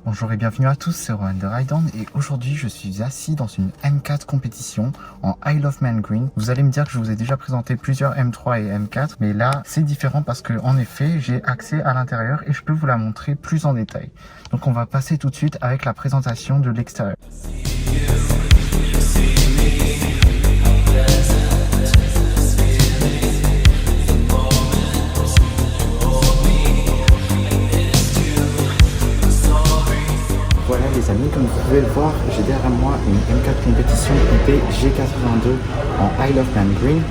Bonjour et bienvenue à tous, c'est Rohan de Ride On et aujourd'hui je suis assis dans une M4 compétition en Isle of Man Green. Vous allez me dire que je vous ai déjà présenté plusieurs M3 et M4, mais là c'est différent parce que en effet j'ai accès à l'intérieur et je peux vous la montrer plus en détail. Donc on va passer tout de suite avec la présentation de l'extérieur. Voilà les amis, comme vous pouvez le voir, j'ai derrière moi une M4 compétition IP G82 en Isle of Man Green.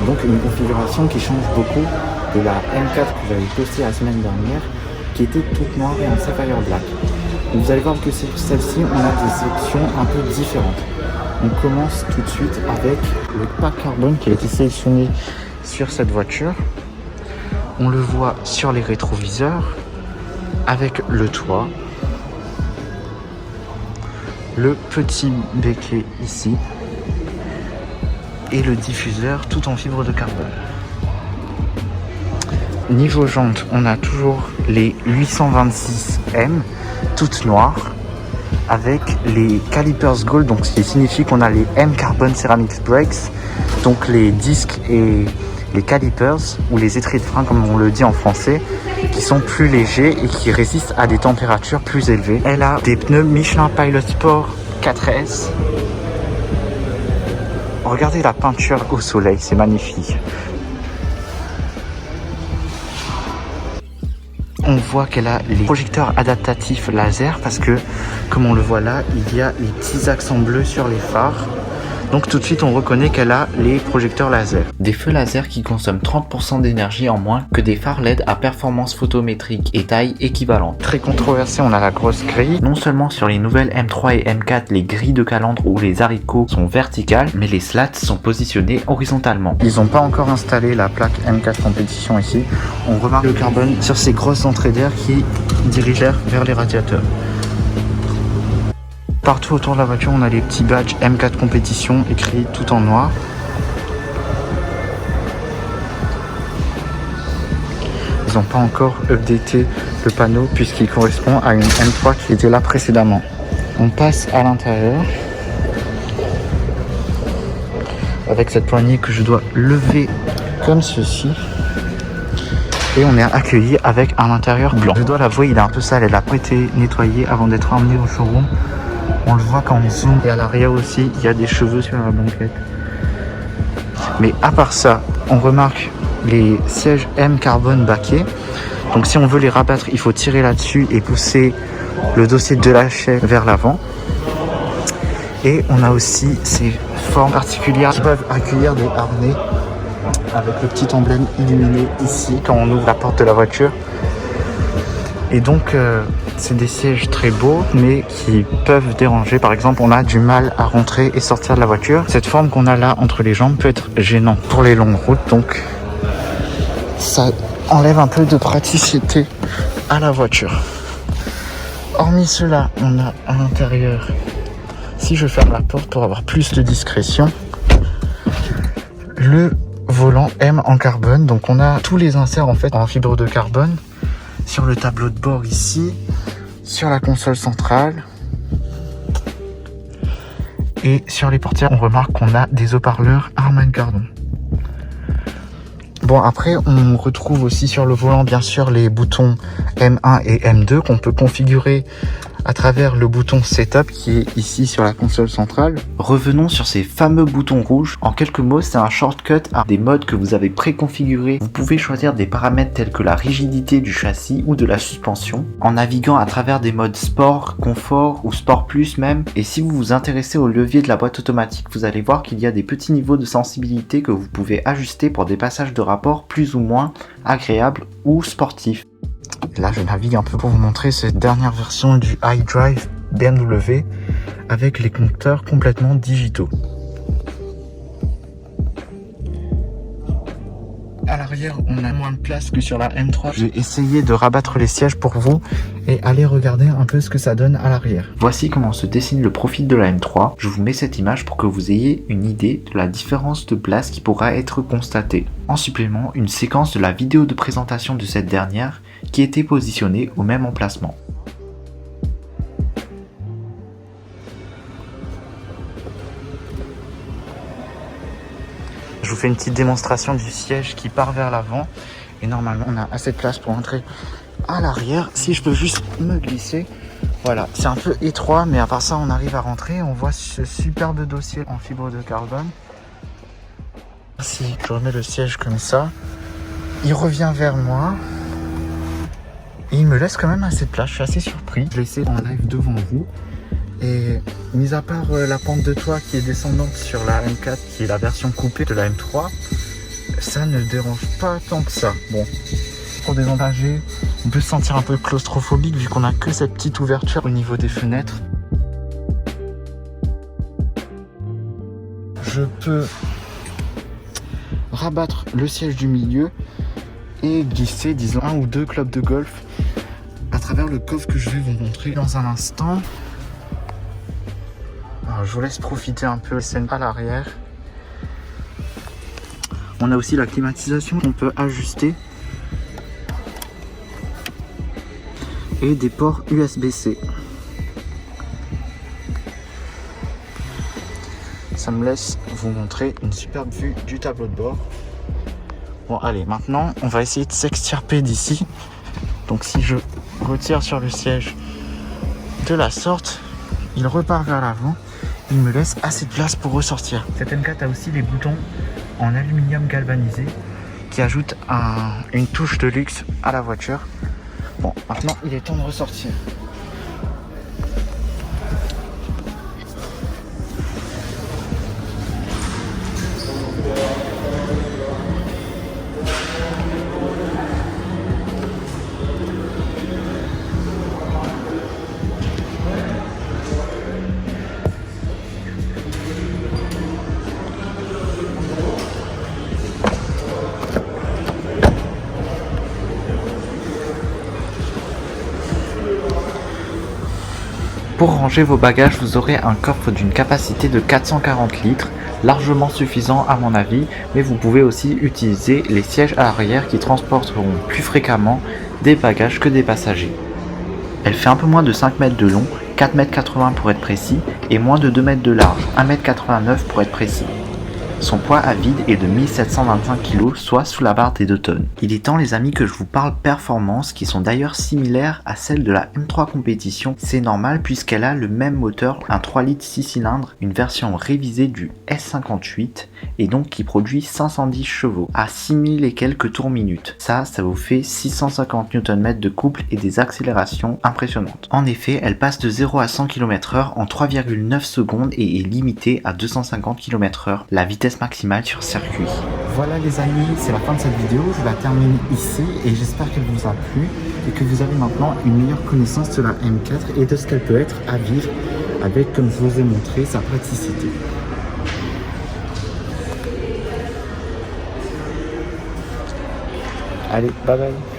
Donc une configuration qui change beaucoup de la M4 que j'avais postée la semaine dernière, qui était toute noire et en Sapphire Black. Donc vous allez voir que sur celle-ci, on a des options un peu différentes. On commence tout de suite avec le pack carbone qui a été sélectionné sur cette voiture. On le voit sur les rétroviseurs, avec le toit. Le petit béquet ici et le diffuseur tout en fibre de carbone. Niveau jantes, on a toujours les 826M toutes noires avec les calipers gold, donc ce qui signifie qu'on a les M Carbon Ceramic Brakes, donc les disques et les calipers ou les étriers de frein comme on le dit en français, qui sont plus légers et qui résistent à des températures plus élevées. Elle a des pneus Michelin Pilot Sport 4S. Regardez la peinture au soleil, c'est magnifique. On voit qu'elle a les projecteurs adaptatifs laser parce que, comme on le voit là, il y a les petits accents bleus sur les phares. Donc tout de suite on reconnaît qu'elle a les projecteurs laser. Des feux laser qui consomment 30% d'énergie en moins que des phares LED à performance photométrique et taille équivalente. Très controversé, on a la grosse grille. Non seulement sur les nouvelles M3 et M4, les grilles de calandre ou les haricots sont verticales, mais les slats sont positionnés horizontalement. Ils n'ont pas encore installé la plaque M4 compétition ici. On remarque le carbone sur ces grosses entrées d'air qui dirigent vers les radiateurs. Partout autour de la voiture, on a les petits badges M4 compétition écrits tout en noir. Ils n'ont pas encore updaté le panneau puisqu'il correspond à une M3 qui était là précédemment. On passe à l'intérieur avec cette poignée que je dois lever comme ceci. Et on est accueilli avec un intérieur blanc. Je dois l'avouer, il est un peu sale, elle n'a pas été nettoyée avant d'être emmenée au showroom. On le voit quand on zoome et à l'arrière aussi, il y a des cheveux sur la banquette. Mais à part ça, on remarque les sièges M carbone baquets. Donc si on veut les rabattre, il faut tirer là-dessus et pousser le dossier de la chaise vers l'avant. Et on a aussi ces formes particulières qui peuvent accueillir des harnais avec le petit emblème illuminé ici quand on ouvre la porte de la voiture. Et donc c'est des sièges très beaux mais qui peuvent déranger. Par exemple, on a du mal à rentrer et sortir de la voiture. Cette forme qu'on a là entre les jambes peut être gênant pour les longues routes, donc ça enlève un peu de praticité à la voiture. Hormis cela, on a à l'intérieur, si je ferme la porte pour avoir plus de discrétion, le volant M en carbone. Donc on a tous les inserts en fait en fibre de carbone sur le tableau de bord ici, sur la console centrale et sur les portières. On remarque qu'on a des haut-parleurs Harman Kardon. Bon, après on retrouve aussi sur le volant bien sûr les boutons M1 et M2 qu'on peut configurer à travers le bouton Setup qui est ici sur la console centrale. Revenons sur ces fameux boutons rouges. En quelques mots, c'est un shortcut à des modes que vous avez préconfigurés. Vous pouvez choisir des paramètres tels que la rigidité du châssis ou de la suspension en naviguant à travers des modes Sport, Confort ou Sport Plus même. Et si vous vous intéressez au levier de la boîte automatique, vous allez voir qu'il y a des petits niveaux de sensibilité que vous pouvez ajuster pour des passages de rapport plus ou moins agréables ou sportifs. Là, je navigue un peu pour vous montrer cette dernière version du iDrive BMW avec les compteurs complètement digitaux. À l'arrière, on a moins de place que sur la M3. J'ai essayé de rabattre les sièges pour vous et aller regarder un peu ce que ça donne à l'arrière. Voici comment se dessine le profil de la M3. Je vous mets cette image pour que vous ayez une idée de la différence de place qui pourra être constatée. En supplément, une séquence de la vidéo de présentation de cette dernière qui était positionnée au même emplacement. vous fais une petite démonstration du siège qui part vers l'avant. Et normalement, on a assez de place pour entrer à l'arrière. Si je peux juste me glisser. Voilà, c'est un peu étroit, mais à part ça, on arrive à rentrer. On voit ce superbe dossier en fibre de carbone. Si je remets le siège comme ça, il revient vers moi. Et il me laisse quand même assez de place. Je suis assez surpris. Je l'ai essayé en live devant vous. Et mis à part la pente de toit qui est descendante sur la M4, qui est la version coupée de la M3, ça ne dérange pas tant que ça. Bon, pour des gens âgés, on peut se sentir un peu claustrophobique vu qu'on a que cette petite ouverture au niveau des fenêtres. Je peux rabattre le siège du milieu et glisser, disons, 1 ou 2 clubs de golf à travers le coffre que je vais vous montrer dans un instant. Alors, je vous laisse profiter un peu des scènes à l'arrière. On a aussi la climatisation qu'on peut ajuster et des ports USB-C. Ça me laisse vous montrer une superbe vue du tableau de bord. Bon, allez, maintenant on va essayer de s'extirper d'ici. Donc si je retire sur le siège de la sorte, il repart vers l'avant. Il me laisse assez de place pour ressortir. Cette M4 a aussi les boutons en aluminium galvanisé qui ajoutent une touche de luxe à la voiture. Bon, maintenant il est temps de ressortir. Pour ranger vos bagages, vous aurez un coffre d'une capacité de 440 litres, largement suffisant à mon avis, mais vous pouvez aussi utiliser les sièges à l'arrière qui transporteront plus fréquemment des bagages que des passagers. Elle fait un peu moins de 5 mètres de long, 4,80 m pour être précis, et moins de 2 mètres de large, 1,89 m pour être précis. Son poids à vide est de 1725 kg, soit sous la barre des 2 tonnes. Il est temps les amis que je vous parle performances qui sont d'ailleurs similaires à celles de la M3 Compétition. C'est normal puisqu'elle a le même moteur, un 3 litres 6 cylindres, une version révisée du S58 et donc qui produit 510 chevaux à 6000 et quelques tours minute. Ça vous fait 650 Nm de couple et des accélérations impressionnantes. En effet, elle passe de 0 à 100 km/h en 3,9 secondes et est limitée à 250 km/h. La vitesse maximale sur circuit. Voilà les amis, c'est la fin de cette vidéo, je la termine ici et j'espère qu'elle vous a plu et que vous avez maintenant une meilleure connaissance de la M4 et de ce qu'elle peut être à vivre avec, comme je vous ai montré, sa praticité. Allez, bye bye.